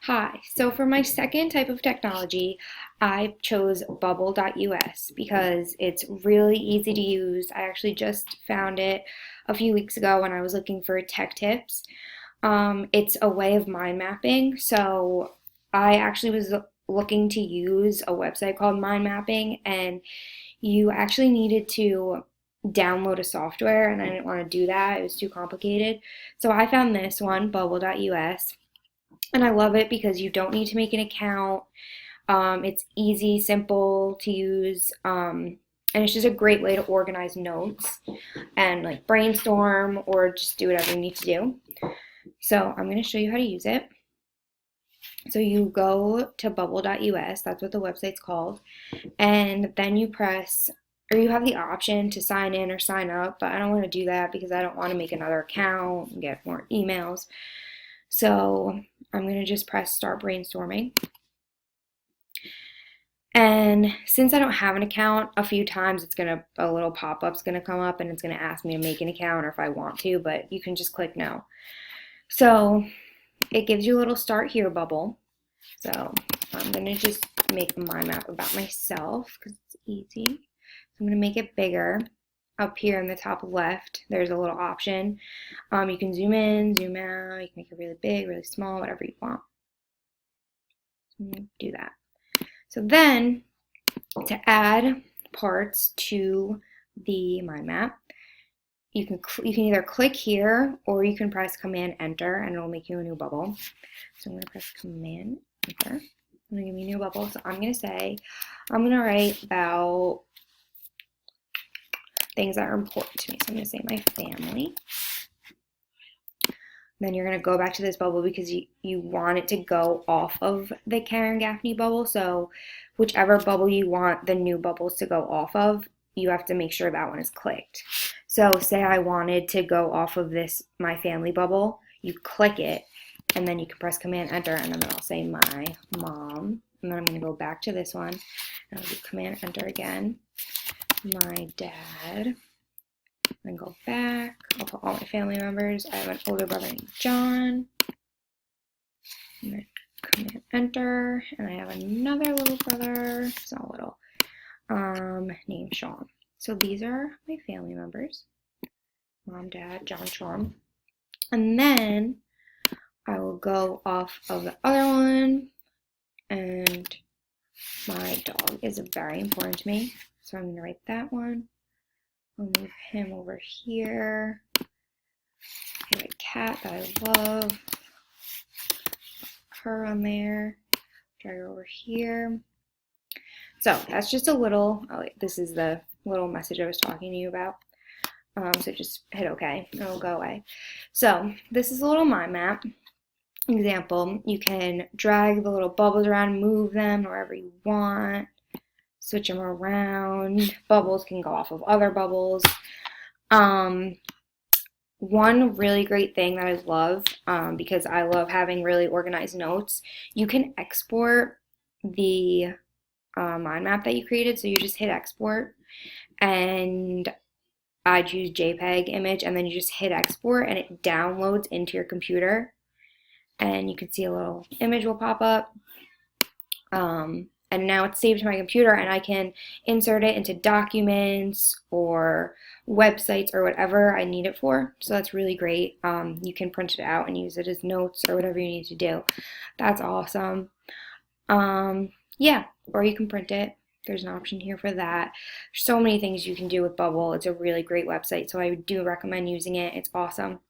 Hi, so for my second type of technology, I chose Bubble.us because it's really easy to use. I actually just found it a few weeks ago when I was looking for tech tips. It's a way of mind mapping, so I actually was looking to use a website called Mind Mapping, and you actually needed to download a software, and I didn't want to do that. It was too complicated. So I found this one, Bubble.us. And I love it because you don't need to make an account. It's easy, simple to use, and it's just a great way to organize notes and like brainstorm or just do whatever you need to do. So I'm going to show you how to use it. So you go to bubble.us, that's what the website's called, and then you press, or you have the option to sign in or sign up, but I don't want to do that because I don't want to make another account and get more emails. So I'm going to just press start brainstorming. And since I don't have an account, a few times a little pop-up's gonna come up and it's gonna ask me to make an account or if I want to, but you can just click no. So it gives you a little start here bubble. So I'm gonna just make a mind map about myself because it's easy. So I'm gonna make it bigger. Up here in the top left, there's a little option. You can zoom in, zoom out, you can make it really big, really small, whatever you want. So I'm gonna do that. So then, to add parts to the mind map, you can either click here or you can press Command Enter and it'll make you a new bubble. So I'm going to press Command Enter. It's going to give me a new bubble. So I'm going to write about things that are important to me. So I'm going to say my family. Then you're going to go back to this bubble because you want it to go off of the Karen Gaffney bubble. So whichever bubble you want the new bubbles to go off of, you have to make sure that one is clicked. So say I wanted to go off of this my family bubble, you click it and then you can press Command Enter and then I'll say my mom. And then I'm going to go back to this one and I'll do Command Enter again. My dad. Then go back. I'll put all my family members. I have an older brother named John. And then Command Enter. And I have another little brother. It's not little. Named Sean. So these are my family members. Mom, Dad, John, Sean. And then I will go off of the other one. And my dog is very important to me. So I'm going to write that one. I'll move him over here. I have a cat that I love. Her on there. Drag her over here. So that's just a little, this is the little message I was talking to you about. So just hit OK and it'll go away. So this is a little mind map example. You can drag the little bubbles around, move them wherever you want. Switch them around. Bubbles can go off of other bubbles. One really great thing that I love, because I love having really organized notes, you can export the mind map that you created. So you just hit export and I choose JPEG image and then you just hit export and it downloads into your computer and you can see a little image will pop up. And now it's saved to my computer and I can insert it into documents or websites or whatever I need it for. So that's really great. You can print it out and use it as notes or whatever you need to do. That's awesome. Yeah, or you can print it. There's an option here for that. So many things you can do with Bubble. It's a really great website, so I do recommend using it. It's awesome.